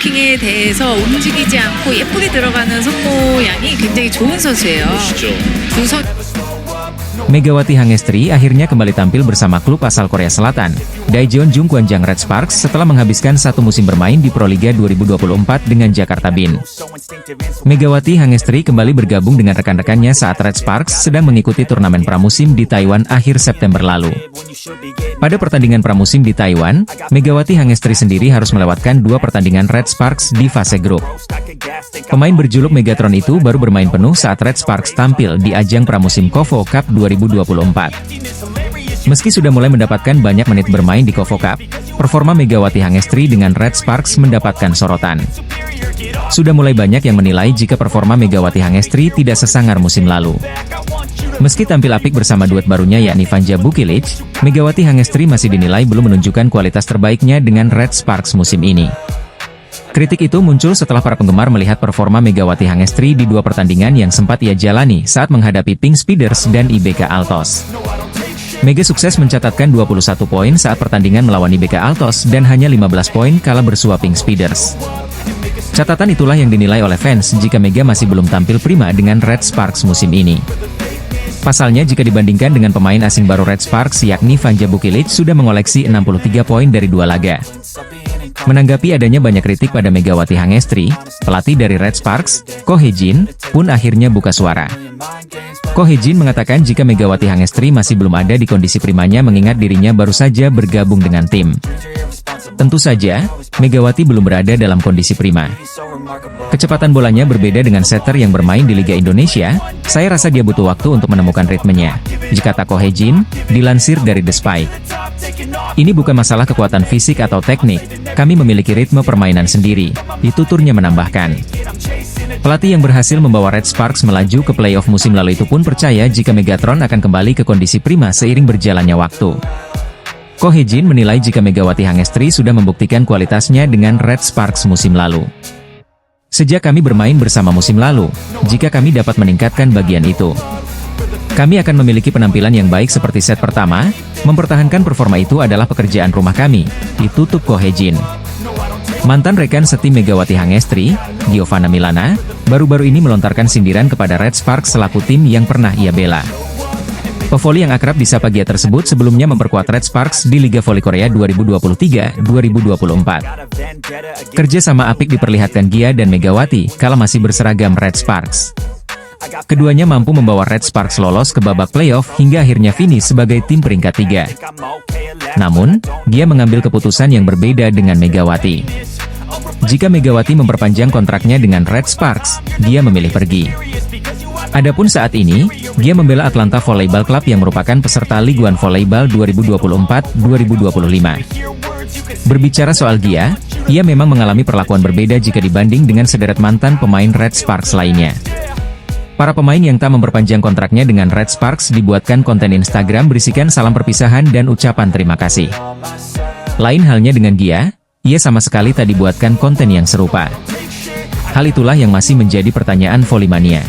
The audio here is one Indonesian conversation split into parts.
킹에 대해서 움직이지 않고 예쁘게 들어가는 속모양이 굉장히 좋은 선수예요. 두 선... Megawati Hangestri akhirnya kembali tampil bersama klub asal Korea Selatan, Daejeon Jungkwanjang Red Sparks setelah menghabiskan satu musim bermain di Proliga 2024 dengan Jakarta Bin. Megawati Hangestri kembali bergabung dengan rekan-rekannya saat Red Sparks sedang mengikuti turnamen pramusim di Taiwan akhir September lalu. Pada pertandingan pramusim di Taiwan, Megawati Hangestri sendiri harus melewatkan dua pertandingan Red Sparks di fase grup. Pemain berjuluk Megatron itu baru bermain penuh saat Red Sparks tampil di ajang pramusim KOFO Cup 2024. Meski sudah mulai mendapatkan banyak menit bermain di KOFO Cup, performa Megawati Hangestri dengan Red Sparks mendapatkan sorotan. Sudah mulai banyak yang menilai jika performa Megawati Hangestri tidak sesangar musim lalu. Meski tampil apik bersama duet barunya yakni Vanja Bukilic, Megawati Hangestri masih dinilai belum menunjukkan kualitas terbaiknya dengan Red Sparks musim ini. Kritik itu muncul setelah para penggemar melihat performa Megawati Hangestri di dua pertandingan yang sempat ia jalani saat menghadapi Pink Speeders dan IBK Altos. Mega sukses mencatatkan 21 poin saat pertandingan melawan IBK Altos dan hanya 15 poin kala bersua Pink Speeders. Catatan itulah yang dinilai oleh fans jika Mega masih belum tampil prima dengan Red Sparks musim ini. Pasalnya jika dibandingkan dengan pemain asing baru Red Sparks yakni Vanja Bukilic sudah mengoleksi 63 poin dari dua laga. Menanggapi adanya banyak kritik pada Megawati Hangestri, pelatih dari Red Sparks, Ko Hye-jin, pun akhirnya buka suara. Ko Hye-jin mengatakan jika Megawati Hangestri masih belum ada di kondisi primanya mengingat dirinya baru saja bergabung dengan tim. Tentu saja, Megawati belum berada dalam kondisi prima. Kecepatan bolanya berbeda dengan setter yang bermain di Liga Indonesia, saya rasa dia butuh waktu untuk menemukan ritmenya, kata Ko Hye-jin, dilansir dari The Spike. Ini bukan masalah kekuatan fisik atau teknik, kami memiliki ritme permainan sendiri, tuturnya menambahkan. Pelatih yang berhasil membawa Red Sparks melaju ke playoff musim lalu itu pun percaya jika Megatron akan kembali ke kondisi prima seiring berjalannya waktu. Ko Hye-jin menilai jika Megawati Hangestri sudah membuktikan kualitasnya dengan Red Sparks musim lalu. Sejak kami bermain bersama musim lalu, jika kami dapat meningkatkan bagian itu, kami akan memiliki penampilan yang baik seperti set pertama, mempertahankan performa itu adalah pekerjaan rumah kami, ditutup Ko Hye-jin. Mantan rekan setim Megawati Hangestri, Giovanna Milana, baru-baru ini melontarkan sindiran kepada Red Sparks selaku tim yang pernah ia bela. Pevoli yang akrab disapa Gia tersebut sebelumnya memperkuat Red Sparks di Liga Voli Korea 2023-2024. Kerja sama apik diperlihatkan Gia dan Megawati kala masih berseragam Red Sparks. Keduanya mampu membawa Red Sparks lolos ke babak playoff hingga akhirnya finish sebagai tim peringkat 3. Namun, Gia mengambil keputusan yang berbeda dengan Megawati. Jika Megawati memperpanjang kontraknya dengan Red Sparks, Gia memilih pergi. Adapun saat ini, Gia membela Atlanta Volleyball Club yang merupakan peserta Ligue 1 Volleyball 2024-2025. Berbicara soal Gia, ia memang mengalami perlakuan berbeda jika dibanding dengan sederet mantan pemain Red Sparks lainnya. Para pemain yang tak memperpanjang kontraknya dengan Red Sparks dibuatkan konten Instagram berisikan salam perpisahan dan ucapan terima kasih. Lain halnya dengan Gia, ia sama sekali tak dibuatkan konten yang serupa. Hal itulah yang masih menjadi pertanyaan Volley-mania.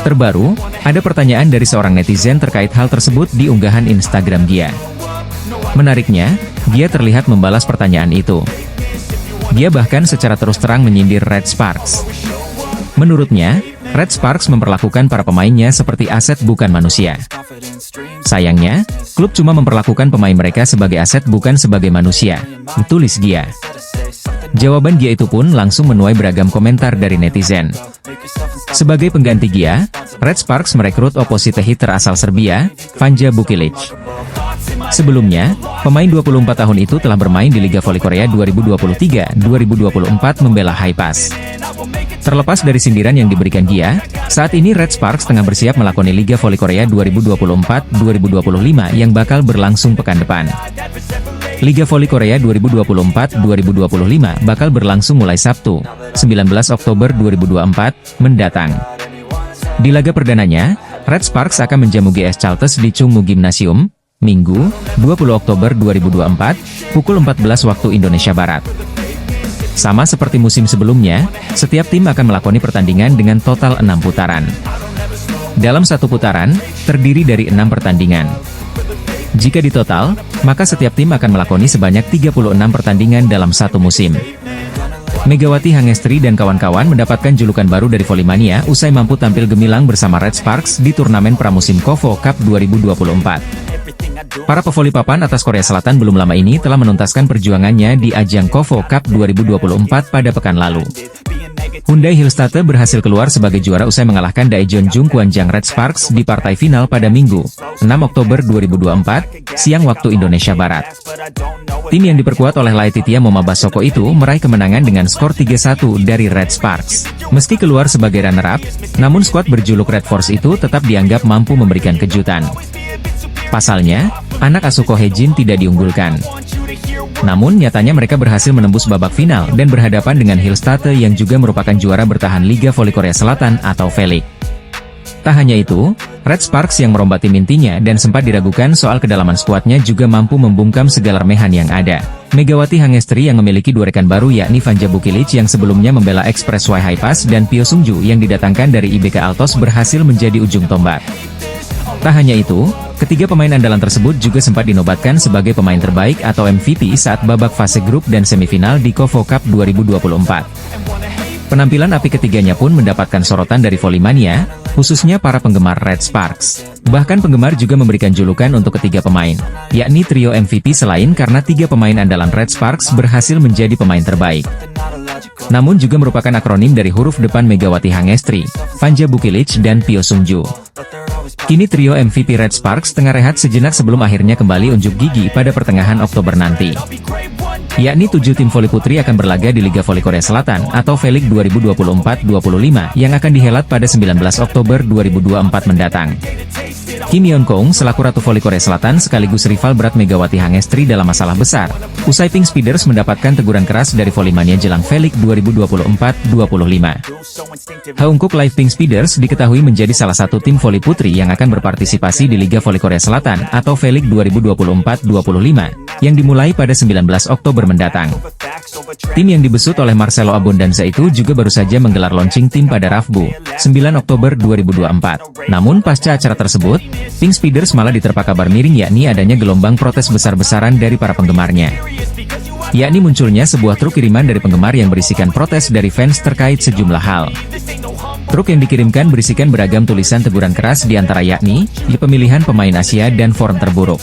Terbaru, ada pertanyaan dari seorang netizen terkait hal tersebut di unggahan Instagram Gia. Menariknya, Gia terlihat membalas pertanyaan itu. Gia bahkan secara terus terang menyindir Red Sparks. Menurutnya, Red Sparks memperlakukan para pemainnya seperti aset bukan manusia. Sayangnya, klub cuma memperlakukan pemain mereka sebagai aset bukan sebagai manusia, tulis Gia. Jawaban Gia itu pun langsung menuai beragam komentar dari netizen. Sebagai pengganti Gia, Red Sparks merekrut oposite hitter asal Serbia, Vanja Bukilic. Sebelumnya, pemain 24 tahun itu telah bermain di Liga Voli Korea 2023-2024 membela Haepas. Terlepas dari sindiran yang diberikan Gia, saat ini Red Sparks tengah bersiap melakoni Liga Voli Korea 2024-2025 yang bakal berlangsung pekan depan. Liga Voli Korea 2024-2025 bakal berlangsung mulai Sabtu, 19 Oktober 2024, mendatang. Di laga perdananya, Red Sparks akan menjamu GS Chalters di Chungmu Gymnasium, Minggu, 20 Oktober 2024, pukul 14 waktu Indonesia Barat. Sama seperti musim sebelumnya, setiap tim akan melakoni pertandingan dengan total 6 putaran. Dalam satu putaran, terdiri dari 6 pertandingan. Jika ditotal, maka setiap tim akan melakoni sebanyak 36 pertandingan dalam satu musim. Megawati Hangestri dan kawan-kawan mendapatkan julukan baru dari Volley-mania usai mampu tampil gemilang bersama Red Sparks di turnamen pramusim KOFO Cup 2024. Para pevoli papan atas Korea Selatan belum lama ini telah menuntaskan perjuangannya di ajang KOFO Cup 2024 pada pekan lalu. Hyundai Hillstatte berhasil keluar sebagai juara usai mengalahkan Daejeon Jungkwanjang Red Sparks di partai final pada Minggu, 6 Oktober 2024, siang waktu Indonesia Barat. Tim yang diperkuat oleh Laetitia Momabasoko itu meraih kemenangan dengan skor 3-1 dari Red Sparks. Meski keluar sebagai runner-up, namun skuad berjuluk Red Force itu tetap dianggap mampu memberikan kejutan. Pasalnya, anak asuh Ko Hye-jin tidak diunggulkan. Namun nyatanya mereka berhasil menembus babak final dan berhadapan dengan Hillstatte yang juga merupakan juara bertahan Liga Voli Korea Selatan atau V-League. Tak hanya itu, Red Sparks yang merombak tim intinya dan sempat diragukan soal kedalaman skuadnya juga mampu membungkam segala remehan yang ada. Megawati Hangestri yang memiliki dua rekan baru yakni Vanja Bukilic yang sebelumnya membela Express Y High-Pass dan Pyo Sung-ju yang didatangkan dari IBK Altos berhasil menjadi ujung tombak. Tak hanya itu, ketiga pemain andalan tersebut juga sempat dinobatkan sebagai pemain terbaik atau MVP saat babak fase grup dan semifinal di KOFO Cup 2024. Penampilan api ketiganya pun mendapatkan sorotan dari Volley-mania, khususnya para penggemar Red Sparks. Bahkan penggemar juga memberikan julukan untuk ketiga pemain, yakni trio MVP selain karena tiga pemain andalan Red Sparks berhasil menjadi pemain terbaik. Namun juga merupakan akronim dari huruf depan Megawati Hangestri, Vanja Bukilic dan Pyo Sung-ju. Kini trio MVP Red Sparks tengah rehat sejenak sebelum akhirnya kembali unjuk gigi pada pertengahan Oktober nanti. Yakni 7 tim voli putri akan berlaga di Liga Voli Korea Selatan atau V-League 2024-25 yang akan dihelat pada 19 Oktober 2024 mendatang. Kim Yeon-kong selaku Ratu Voli Korea Selatan sekaligus rival berat Megawati Hangestri dalam masalah besar, usai Pink Speeders mendapatkan teguran keras dari Volley-mania jelang V-League 2024-25. Haungkuk Live Pink Speeders diketahui menjadi salah satu tim voli putri yang akan berpartisipasi di Liga Voli Korea Selatan atau V-League 2024-25, yang dimulai pada 19 Oktober mendatang. Tim yang dibesut oleh Marcelo Abondanza itu juga baru saja menggelar launching tim pada Rabu, 9 Oktober 2024. Namun pasca acara tersebut, Pink Speeders malah diterpa kabar miring yakni adanya gelombang protes besar-besaran dari para penggemarnya. Yakni munculnya sebuah truk kiriman dari penggemar yang berisikan protes dari fans terkait sejumlah hal. Truk yang dikirimkan berisikan beragam tulisan teguran keras diantara yakni, pemilihan pemain Asia dan form terburuk.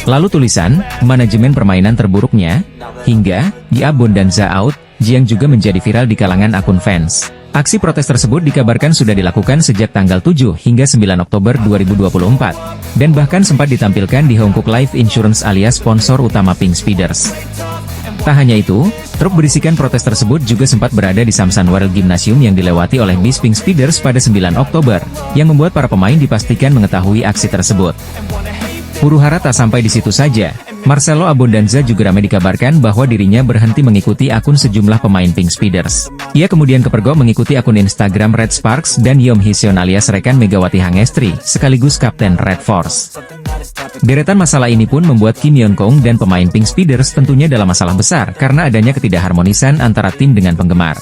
Lalu tulisan, manajemen permainan terburuknya, hingga, Abondanza out, yang juga menjadi viral di kalangan akun fans. Aksi protes tersebut dikabarkan sudah dilakukan sejak tanggal 7 hingga 9 Oktober 2024, dan bahkan sempat ditampilkan di Haungkuk Life Insurance alias sponsor utama Pink Speeders. Tak hanya itu, truk berisikan protes tersebut juga sempat berada di Samsan World Gymnasium yang dilewati oleh bis Pink Speeders pada 9 Oktober, yang membuat para pemain dipastikan mengetahui aksi tersebut. Huru-hara tak sampai di situ saja, Marcelo Abondanza juga ramai dikabarkan bahwa dirinya berhenti mengikuti akun sejumlah pemain Pink Speeders. Ia kemudian kepergok mengikuti akun Instagram Red Sparks dan Yeom Hee-seon alias rekan Megawati Hangestri, sekaligus kapten Red Force. Deretan masalah ini pun membuat Kim Yeon-kong dan pemain Pink Speeders tentunya dalam masalah besar karena adanya ketidakharmonisan antara tim dengan penggemar.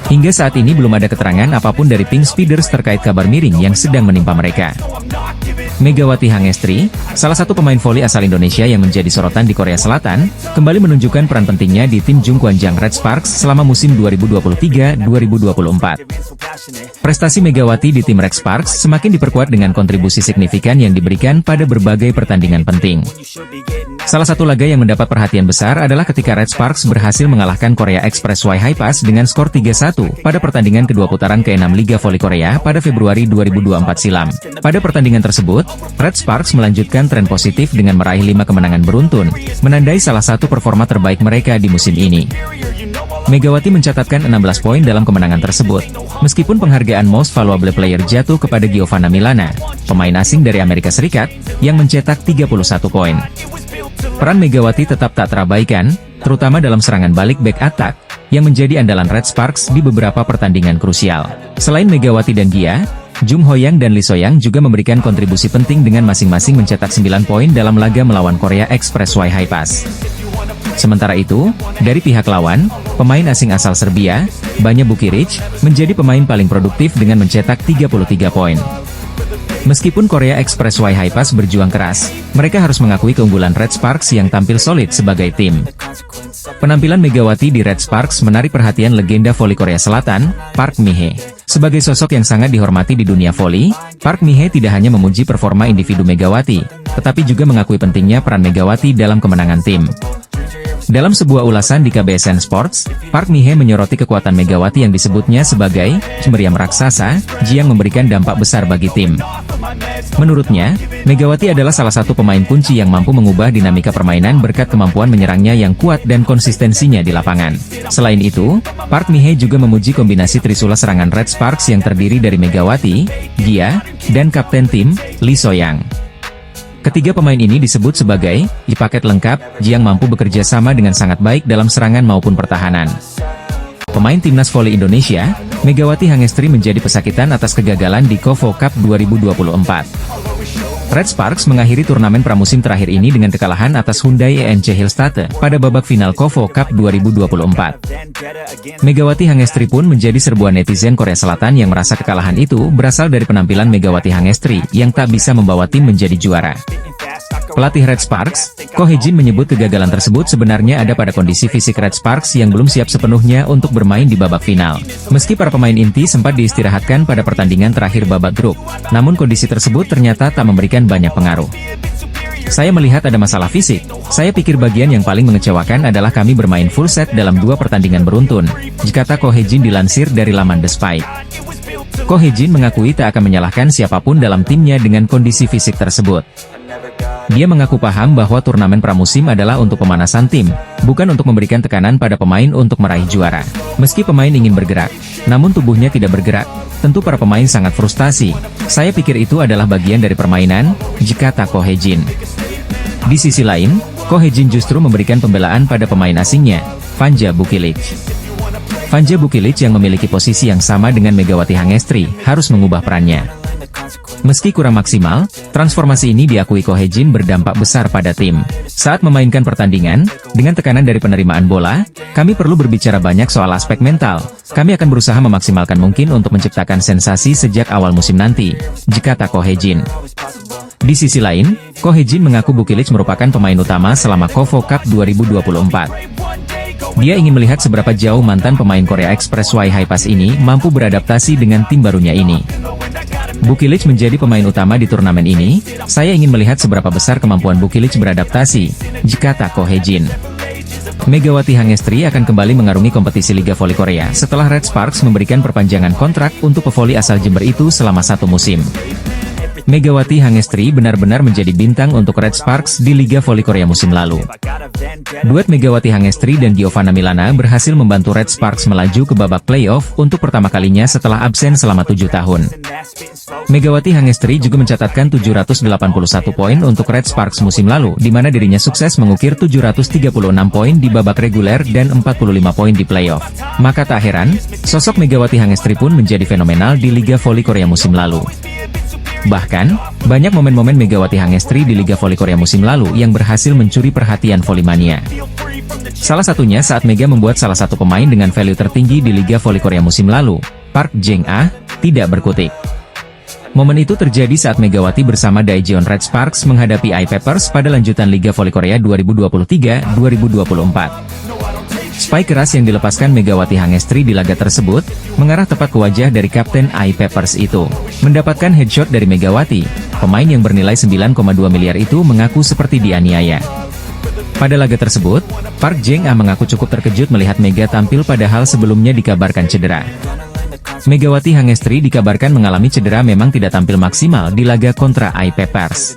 Hingga saat ini belum ada keterangan apapun dari Pink Speeders terkait kabar miring yang sedang menimpa mereka. Megawati Hangestri, salah satu pemain voli asal Indonesia yang menjadi sorotan di Korea Selatan, kembali menunjukkan peran pentingnya di tim Jungkwanjang Red Sparks selama musim 2023-2024. Prestasi Megawati di tim Red Sparks semakin diperkuat dengan kontribusi signifikan yang diberikan pada berbagai pertandingan penting. Salah satu laga yang mendapat perhatian besar adalah ketika Red Sparks berhasil mengalahkan Korea Express Y High-Pass dengan skor 3-1 pada pertandingan kedua putaran ke-6 Liga Voli Korea pada Februari 2024 silam. Pada pertandingan tersebut, Red Sparks melanjutkan tren positif dengan meraih 5 kemenangan beruntun, menandai salah satu performa terbaik mereka di musim ini. Megawati mencatatkan 16 poin dalam kemenangan tersebut, meskipun penghargaan Most Valuable Player jatuh kepada Giovanna Milana, pemain asing dari Amerika Serikat, yang mencetak 31 poin. Peran Megawati tetap tak terabaikan, terutama dalam serangan balik back attack, yang menjadi andalan Red Sparks di beberapa pertandingan krusial. Selain Megawati dan dia, Jung Ho-yang dan Lee So-yang juga memberikan kontribusi penting dengan masing-masing mencetak 9 poin dalam laga melawan Korea Express Y High-Pass. Sementara itu, dari pihak lawan, pemain asing asal Serbia, Vanja Bukilic, menjadi pemain paling produktif dengan mencetak 33 poin. Meskipun Korea Expressway Hi-Pass berjuang keras, mereka harus mengakui keunggulan Red Sparks yang tampil solid sebagai tim. Penampilan Megawati di Red Sparks menarik perhatian legenda voli Korea Selatan, Park Mi-hee. Sebagai sosok yang sangat dihormati di dunia voli, Park Mi-hee tidak hanya memuji performa individu Megawati, tetapi juga mengakui pentingnya peran Megawati dalam kemenangan tim. Dalam sebuah ulasan di KBSN Sports, Park Mi-hee menyoroti kekuatan Megawati yang disebutnya sebagai meriam raksasa, yang memberikan dampak besar bagi tim. Menurutnya, Megawati adalah salah satu pemain kunci yang mampu mengubah dinamika permainan berkat kemampuan menyerangnya yang kuat dan konsistensinya di lapangan. Selain itu, Park Mi-hee juga memuji kombinasi trisula serangan Red Sparks yang terdiri dari Megawati, Gia, dan kapten tim, Lee So-young. Ketiga pemain ini disebut sebagai paket lengkap, yang mampu bekerja sama dengan sangat baik dalam serangan maupun pertahanan. Pemain timnas voli Indonesia, Megawati Hangestri menjadi pesakitan atas kegagalan di KOFO Cup 2024. Red Sparks mengakhiri turnamen pramusim terakhir ini dengan kekalahan atas Hyundai ENC Hillstate pada babak final KOFO Cup 2024. Megawati Hangestri pun menjadi serbuan netizen Korea Selatan yang merasa kekalahan itu berasal dari penampilan Megawati Hangestri yang tak bisa membawa tim menjadi juara. Pelatih Red Sparks, Ko Hee-jin menyebut kegagalan tersebut sebenarnya ada pada kondisi fisik Red Sparks yang belum siap sepenuhnya untuk bermain di babak final. Meski para pemain inti sempat diistirahatkan pada pertandingan terakhir babak grup, namun kondisi tersebut ternyata tak memberikan banyak pengaruh. Saya melihat ada masalah fisik. Saya pikir bagian yang paling mengecewakan adalah kami bermain full set dalam 2 pertandingan beruntun, kata Ko Hee-jin dilansir dari laman The Spike. Ko Hee-jin mengakui tak akan menyalahkan siapapun dalam timnya dengan kondisi fisik tersebut. Dia mengaku paham bahwa turnamen pramusim adalah untuk pemanasan tim, bukan untuk memberikan tekanan pada pemain untuk meraih juara. Meski pemain ingin bergerak, namun tubuhnya tidak bergerak, tentu para pemain sangat frustasi. Saya pikir itu adalah bagian dari permainan, kata Ko Hee-jin. Di sisi lain, Ko Hee-jin justru memberikan pembelaan pada pemain asingnya, Vanja Bukilic. Vanja Bukilic yang memiliki posisi yang sama dengan Megawati Hangestri, harus mengubah perannya. Meski kurang maksimal, transformasi ini diakui Ko Hee-jin berdampak besar pada tim. Saat memainkan pertandingan, dengan tekanan dari penerimaan bola, kami perlu berbicara banyak soal aspek mental. Kami akan berusaha memaksimalkan mungkin untuk menciptakan sensasi sejak awal musim nanti, kata Ko Hee-jin. Di sisi lain, Ko Hee-jin mengaku Bukilic merupakan pemain utama selama KOFO Cup 2024. Dia ingin melihat seberapa jauh mantan pemain Korea Expressway Hi-Pass ini mampu beradaptasi dengan tim barunya ini. Bukilic menjadi pemain utama di turnamen ini, saya ingin melihat seberapa besar kemampuan Bukilic beradaptasi, kata Ko Hee-jin. Megawati Hangestri akan kembali mengarungi kompetisi Liga Voli Korea setelah Red Sparks memberikan perpanjangan kontrak untuk pevoli asal Jember itu selama 1 musim. Megawati Hangestri benar-benar menjadi bintang untuk Red Sparks di Liga Voli Korea musim lalu. Duet Megawati Hangestri dan Giovanna Milana berhasil membantu Red Sparks melaju ke babak playoff untuk pertama kalinya setelah absen selama 7 tahun. Megawati Hangestri juga mencatatkan 781 poin untuk Red Sparks musim lalu, di mana dirinya sukses mengukir 736 poin di babak reguler dan 45 poin di playoff. Maka tak heran, sosok Megawati Hangestri pun menjadi fenomenal di Liga Voli Korea musim lalu. Bahkan, banyak momen-momen Megawati Hangestri di Liga Voli Korea musim lalu yang berhasil mencuri perhatian volimania. Salah satunya saat Mega membuat salah satu pemain dengan value tertinggi di Liga Voli Korea musim lalu, Park Jeng-ah, tidak berkutik. Momen itu terjadi saat Megawati bersama Daejeon Red Sparks menghadapi I-Papers pada lanjutan Liga Voli Korea 2023-2024. Spike keras yang dilepaskan Megawati Hangestri di laga tersebut, mengarah tepat ke wajah dari kapten I-Papers itu. Mendapatkan headshot dari Megawati, pemain yang bernilai 9,2 miliar itu mengaku seperti dianiaya. Pada laga tersebut, Park Jeng-ah mengaku cukup terkejut melihat Mega tampil padahal sebelumnya dikabarkan cedera. Megawati Hangestri dikabarkan mengalami cedera memang tidak tampil maksimal di laga kontra I-Papers.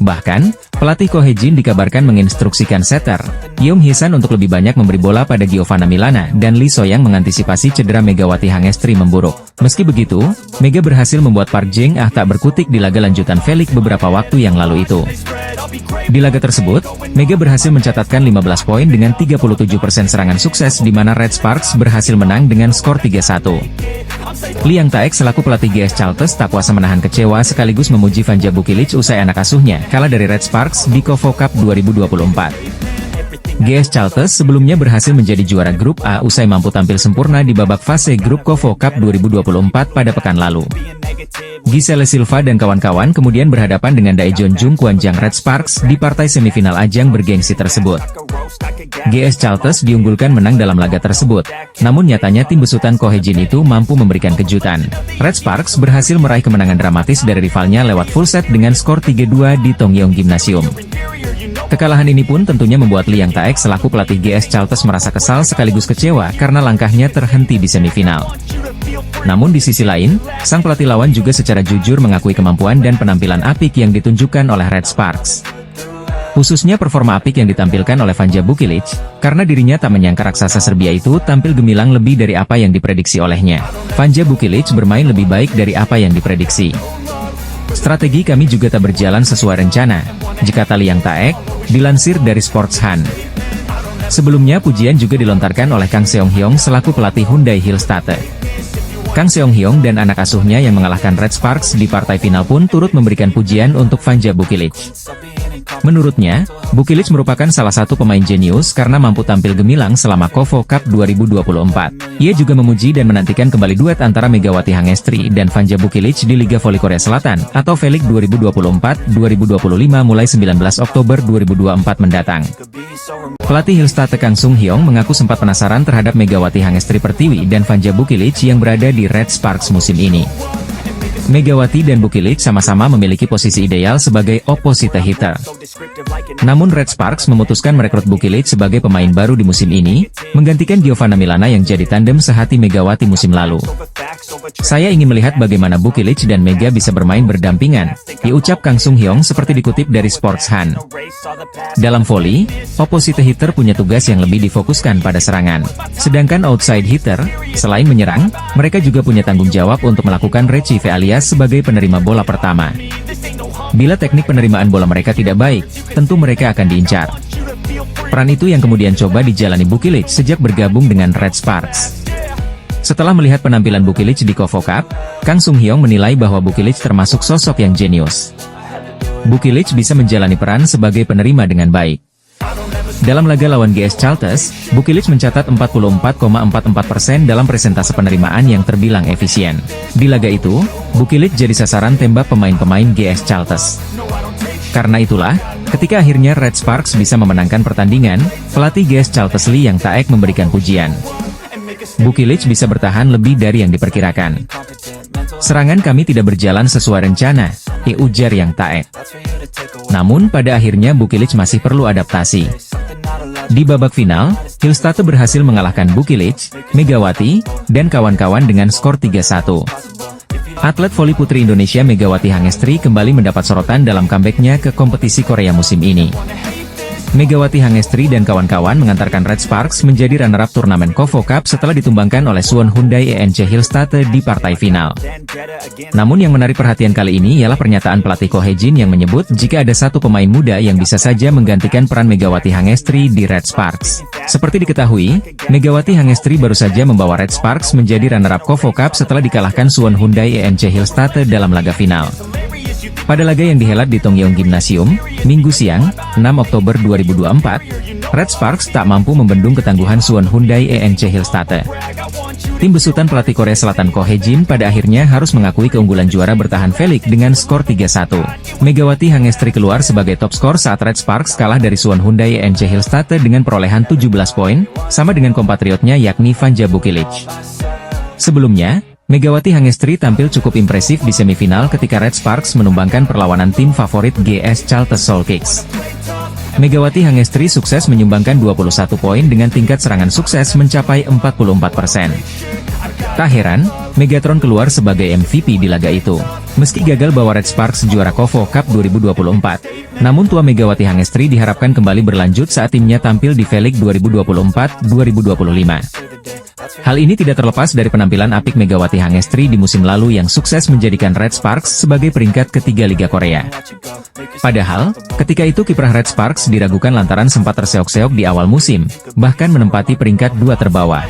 Bahkan, pelatih Ko Hee-jin dikabarkan menginstruksikan setter, Yeom Hee-san untuk lebih banyak memberi bola pada Giovanna Milana dan Lee So-young mengantisipasi cedera Megawati Hangestri memburuk. Meski begitu, Mega berhasil membuat Park Jeng-ah tak berkutik di laga lanjutan V-League beberapa waktu yang lalu itu. Di laga tersebut, Mega berhasil mencatatkan 15 poin dengan 37% serangan sukses di mana Red Sparks berhasil menang dengan skor 3-1. Lee Yang-taek selaku pelatih GS Chalters tak kuasa menahan kecewa sekaligus memuji Vanja Bukilic usai anak asuhnya kalah dari Red Sparks di KOFO Cup 2024. GS Chalters sebelumnya berhasil menjadi juara grup A usai mampu tampil sempurna di babak fase grup KOFO Cup 2024 pada pekan lalu. Giselle Silva dan kawan-kawan kemudian berhadapan dengan Daejeon Jung Kwanjang Red Sparks di partai semifinal ajang bergengsi tersebut. GS Chaltes diunggulkan menang dalam laga tersebut, namun nyatanya tim besutan Ko Hye-jin itu mampu memberikan kejutan. Red Sparks berhasil meraih kemenangan dramatis dari rivalnya lewat full set dengan skor 3-2 di Tongyeong Gymnasium. Kekalahan ini pun tentunya membuat Lee Yang Taek selaku pelatih GS Chaltes merasa kesal sekaligus kecewa karena langkahnya terhenti di semifinal. Namun di sisi lain, sang pelatih lawan juga secara jujur mengakui kemampuan dan penampilan apik yang ditunjukkan oleh Red Sparks. Khususnya performa apik yang ditampilkan oleh Vanja Bukilic, karena dirinya tak menyangka raksasa Serbia itu tampil gemilang lebih dari apa yang diprediksi olehnya. Vanja Bukilic bermain lebih baik dari apa yang diprediksi. Strategi kami juga tak berjalan sesuai rencana, jikata Lee Yang Taek, dilansir dari Sportsan. Sebelumnya pujian juga dilontarkan oleh Kang Seong Hyong selaku pelatih Hyundai Hillstatte. Kang Seong Hyong dan anak asuhnya yang mengalahkan Red Sparks di partai final pun turut memberikan pujian untuk Vanja Bukilic. Menurutnya, Bukilic merupakan salah satu pemain jenius karena mampu tampil gemilang selama KOFO Cup 2024. Ia juga memuji dan menantikan kembali duet antara Megawati Hangestri dan Vanja Bukilic di Liga Voli Korea Selatan atau V-League 2024-2025 mulai 19 Oktober 2024 mendatang. Pelatih Hillstatte Kang Seong Hyong mengaku sempat penasaran terhadap Megawati Hangestri Pertiwi dan Vanja Bukilic yang berada di Red Sparks musim ini. Megawati dan Bukilic sama-sama memiliki posisi ideal sebagai opposite hitter. Namun Red Sparks memutuskan merekrut Bukilic sebagai pemain baru di musim ini, menggantikan Giovanna Milana yang jadi tandem sehati Megawati musim lalu. Saya ingin melihat bagaimana Bukilic dan Mega bisa bermain berdampingan, diucap Kang Seong Hyong seperti dikutip dari Sportsan. Dalam voli, opposite hitter punya tugas yang lebih difokuskan pada serangan. Sedangkan outside hitter, selain menyerang, mereka juga punya tanggung jawab untuk melakukan retrieve alias sebagai penerima bola pertama. Bila teknik penerimaan bola mereka tidak baik, tentu mereka akan diincar. Peran itu yang kemudian coba dijalani Bukilic sejak bergabung dengan Red Sparks. Setelah melihat penampilan Bukilic di KOFO Cup, Kang Seong Hyong menilai bahwa Bukilic termasuk sosok yang jenius. Bukilic bisa menjalani peran sebagai penerima dengan baik. Dalam laga lawan GS Chaltes, Bukilic mencatat 44,44% dalam persentase penerimaan yang terbilang efisien. Di laga itu, Bukilic jadi sasaran tembak pemain-pemain GS Chaltes. Karena itulah, ketika akhirnya Red Sparks bisa memenangkan pertandingan, pelatih GS Chaltes Lee Yang Taek memberikan pujian. Bukilic bisa bertahan lebih dari yang diperkirakan. Serangan kami tidak berjalan sesuai rencana, ujar Yang Taek. Namun pada akhirnya Bukilic masih perlu adaptasi. Di babak final, Hillstatte berhasil mengalahkan Bukilic, Megawati, dan kawan-kawan dengan skor 3-1. Atlet voli putri Indonesia Megawati Hangestri kembali mendapat sorotan dalam comeback-nya ke kompetisi Korea musim ini. Megawati Hangestri dan kawan-kawan mengantarkan Red Sparks menjadi runner-up turnamen KOFO Cup setelah ditumbangkan oleh Suwon Hyundai ENC Hillstatte di partai final. Namun yang menarik perhatian kali ini ialah pernyataan pelatih Ko Hye-jin yang menyebut jika ada satu pemain muda yang bisa saja menggantikan peran Megawati Hangestri di Red Sparks. Seperti diketahui, Megawati Hangestri baru saja membawa Red Sparks menjadi runner-up KOFO Cup setelah dikalahkan Suwon Hyundai ENC Hillstatte dalam laga final. Pada laga yang dihelat di Tongyeong Gymnasium, Minggu siang, 6 Oktober 2024, Red Sparks tak mampu membendung ketangguhan Suwon Hyundai ENC Hillstatte. Tim besutan pelatih Korea Selatan Ko Hye-jin pada akhirnya harus mengakui keunggulan juara bertahan V-League dengan skor 3-1. Megawati Hangestri keluar sebagai top skor saat Red Sparks kalah dari Suwon Hyundai ENC Hillstatte dengan perolehan 17 poin, sama dengan kompatriotnya yakni Vanja Bukilic. Sebelumnya, Megawati Hangestri tampil cukup impresif di semifinal ketika Red Sparks menumbangkan perlawanan tim favorit GS Chaltes Soul Kicks. Megawati Hangestri sukses menyumbangkan 21 poin dengan tingkat serangan sukses mencapai 44%. Tak heran, Megatron keluar sebagai MVP di laga itu. Meski gagal bawa Red Sparks juara KOFO Cup 2024, namun tua Megawati Hangestri diharapkan kembali berlanjut saat timnya tampil di V-League 2024-2025. Hal ini tidak terlepas dari penampilan apik Megawati Hangestri di musim lalu yang sukses menjadikan Red Sparks sebagai peringkat ketiga Liga Korea. Padahal, ketika itu kiprah Red Sparks diragukan lantaran sempat terseok-seok di awal musim, bahkan menempati peringkat 2 terbawah.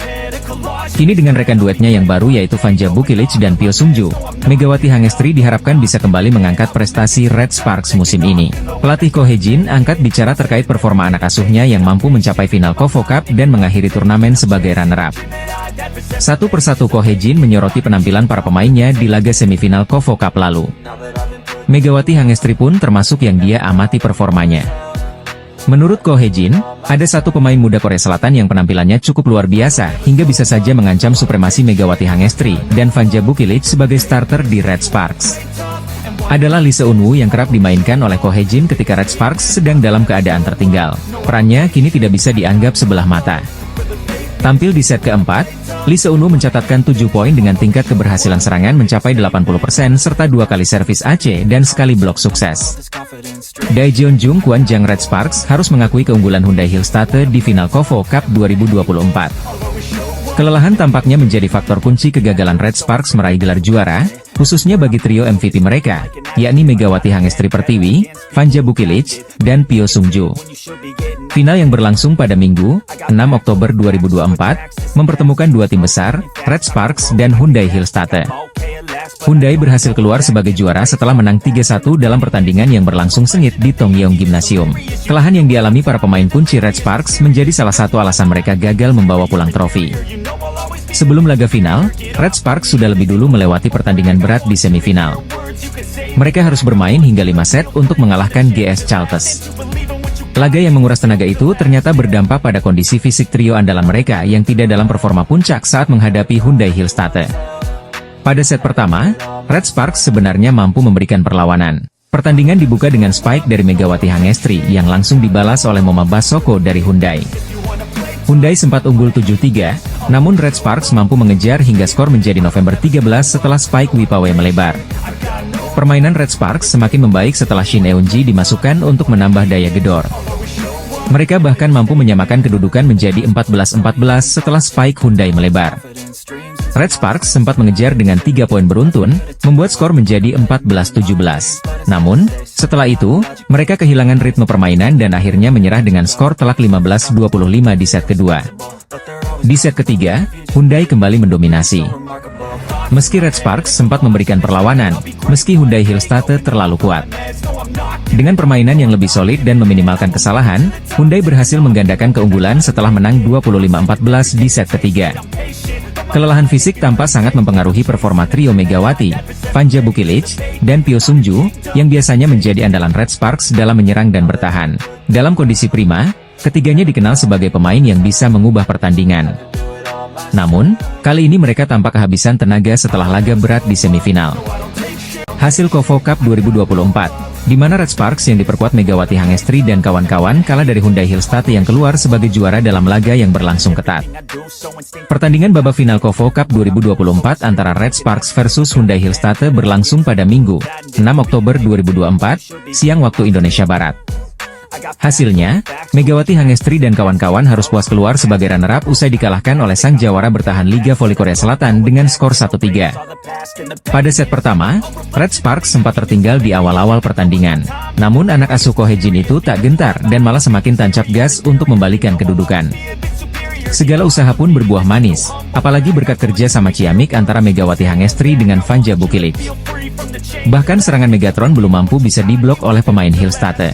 Kini dengan rekan duetnya yang baru yaitu Vanja Bukilic dan Pyo Sungju, Megawati Hangestri diharapkan bisa kembali mengangkat prestasi Red Sparks musim ini. Pelatih Ko Hye-jin angkat bicara terkait performa anak asuhnya yang mampu mencapai final KOFO Cup dan mengakhiri turnamen sebagai runner-up. Satu persatu Ko Hye-jin menyoroti penampilan para pemainnya di laga semifinal KOFO Cup lalu. Megawati Hangestri pun termasuk yang dia amati performanya. Menurut Ko Hye-jin, ada satu pemain muda Korea Selatan yang penampilannya cukup luar biasa hingga bisa saja mengancam supremasi Megawati Hangestri dan Vanja Bukilic sebagai starter di Red Sparks. Adalah Lee Seung-woo yang kerap dimainkan oleh Ko Hye-jin ketika Red Sparks sedang dalam keadaan tertinggal. Perannya kini tidak bisa dianggap sebelah mata. Tampil di set keempat, Lee Seung-woo mencatatkan 7 poin dengan tingkat keberhasilan serangan mencapai 80% serta 2 kali servis AC dan sekali blok sukses. Daejeon Jung Kwanjang Red Sparks harus mengakui keunggulan Hyundai Hillstatte di final KOFO Cup 2024. Kelelahan tampaknya menjadi faktor kunci kegagalan Red Sparks meraih gelar juara, khususnya bagi trio MVP mereka, yakni Megawati Hangestri Pertiwi, Vanja Bukilic, dan Pyo Sungju. Final yang berlangsung pada Minggu, 6 Oktober 2024, mempertemukan dua tim besar, Red Sparks dan Hyundai Hillstatte. Hyundai berhasil keluar sebagai juara setelah menang 3-1 dalam pertandingan yang berlangsung sengit di Tongyeong Gymnasium. Kelelahan yang dialami para pemain kunci Red Sparks menjadi salah satu alasan mereka gagal membawa pulang trofi. Sebelum laga final, Red Sparks sudah lebih dulu melewati pertandingan berat di semifinal. Mereka harus bermain hingga 5 set untuk mengalahkan GS Chalters. Laga yang menguras tenaga itu ternyata berdampak pada kondisi fisik trio andalan mereka yang tidak dalam performa puncak saat menghadapi Hyundai Hillstatte. Pada set pertama, Red Sparks sebenarnya mampu memberikan perlawanan. Pertandingan dibuka dengan spike dari Megawati Hangestri yang langsung dibalas oleh Moma Basoko dari Hyundai. Hyundai sempat unggul 7-3, namun Red Sparks mampu mengejar hingga skor menjadi November 13 setelah spike Wipawe melebar. Permainan Red Sparks semakin membaik setelah Shin Eun-ji dimasukkan untuk menambah daya gedor. Mereka bahkan mampu menyamakan kedudukan menjadi 14-14 setelah spike Hyundai melebar. Red Sparks sempat mengejar dengan 3 poin beruntun, membuat skor menjadi 14-17. Namun, setelah itu, mereka kehilangan ritme permainan dan akhirnya menyerah dengan skor telak 15-25 di set kedua. Di set ketiga, Hyundai kembali mendominasi. Meski Red Sparks sempat memberikan perlawanan, meski Hyundai Hillstatte terlalu kuat. Dengan permainan yang lebih solid dan meminimalkan kesalahan, Hyundai berhasil menggandakan keunggulan setelah menang 25-14 di set ketiga. Kelelahan fisik tampak sangat mempengaruhi performa trio Megawati, Vanja Bukilic, dan Pyo Sungju, yang biasanya menjadi andalan Red Sparks dalam menyerang dan bertahan. Dalam kondisi prima, ketiganya dikenal sebagai pemain yang bisa mengubah pertandingan. Namun, kali ini mereka tampak kehabisan tenaga setelah laga berat di semifinal. Hasil KOFO Cup 2024, di mana Red Sparks yang diperkuat Megawati Hangestri dan kawan-kawan kalah dari Hyundai Hillstatte yang keluar sebagai juara dalam laga yang berlangsung ketat. Pertandingan babak final KOFO Cup 2024 antara Red Sparks versus Hyundai Hillstatte berlangsung pada Minggu, 6 Oktober 2024, siang waktu Indonesia Barat. Hasilnya, Megawati Hangestri dan kawan-kawan harus puas keluar sebagai runner-up usai dikalahkan oleh sang jawara bertahan Liga Voli Korea Selatan dengan skor 1-3. Pada set pertama, Red Sparks sempat tertinggal di awal-awal pertandingan. Namun anak asuh Ko Hye-jin itu tak gentar dan malah semakin tancap gas untuk membalikan kedudukan. Segala usaha pun berbuah manis, apalagi berkat kerja sama ciamik antara Megawati Hangestri dengan Vanja Bukilic. Bahkan serangan Megatron belum mampu bisa diblok oleh pemain Hillstatte.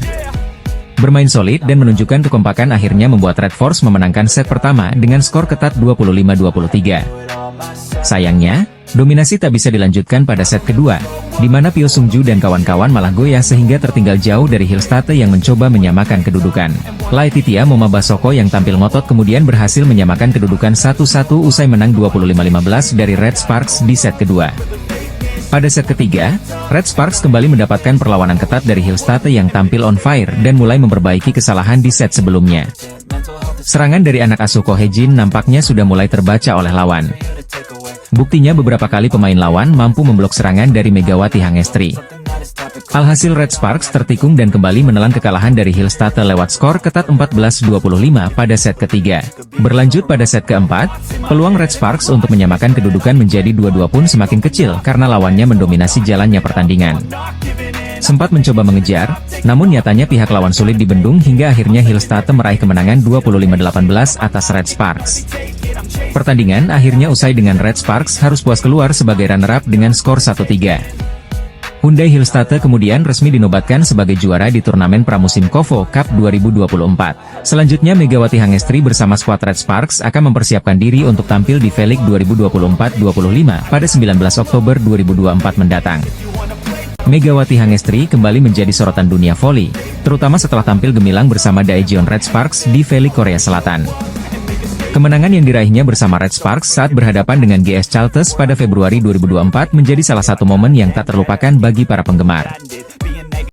Bermain solid dan menunjukkan kekompakan akhirnya membuat Red Force memenangkan set pertama dengan skor ketat 25-23. Sayangnya, dominasi tak bisa dilanjutkan pada set kedua, di mana Pyo Sungju dan kawan-kawan malah goyah sehingga tertinggal jauh dari Hillstatte yang mencoba menyamakan kedudukan. Laetitia Moma Basoko yang tampil ngotot kemudian berhasil menyamakan kedudukan 1-1 usai menang 25-15 dari Red Sparks di set kedua. Pada set ketiga, Red Sparks kembali mendapatkan perlawanan ketat dari Hillstatte yang tampil on fire dan mulai memperbaiki kesalahan di set sebelumnya. Serangan dari anak asuh Ko Hye-jin nampaknya sudah mulai terbaca oleh lawan. Buktinya beberapa kali pemain lawan mampu memblok serangan dari Megawati Hangestri. Alhasil Red Sparks tertikung dan kembali menelan kekalahan dari Hillstatte lewat skor ketat 14-25 pada set ketiga. Berlanjut pada set keempat, peluang Red Sparks untuk menyamakan kedudukan menjadi 2-2 pun semakin kecil karena lawannya mendominasi jalannya pertandingan. sempat mencoba mengejar, namun nyatanya pihak lawan sulit dibendung hingga akhirnya Hillstate meraih kemenangan 25-18 atas Red Sparks. Pertandingan akhirnya usai dengan Red Sparks harus puas keluar sebagai runner-up dengan skor 1-3. Hyundai Hillstate kemudian resmi dinobatkan sebagai juara di turnamen pramusim KOFO Cup 2024. Selanjutnya Megawati Hangestri bersama skuad Red Sparks akan mempersiapkan diri untuk tampil di V-League 2024-25 pada 19 Oktober 2024 mendatang. Megawati Hangestri kembali menjadi sorotan dunia voli, terutama setelah tampil gemilang bersama Daejeon Red Sparks di V-League Korea Selatan. Kemenangan yang diraihnya bersama Red Sparks saat berhadapan dengan GS Chalters pada Februari 2024 menjadi salah satu momen yang tak terlupakan bagi para penggemar.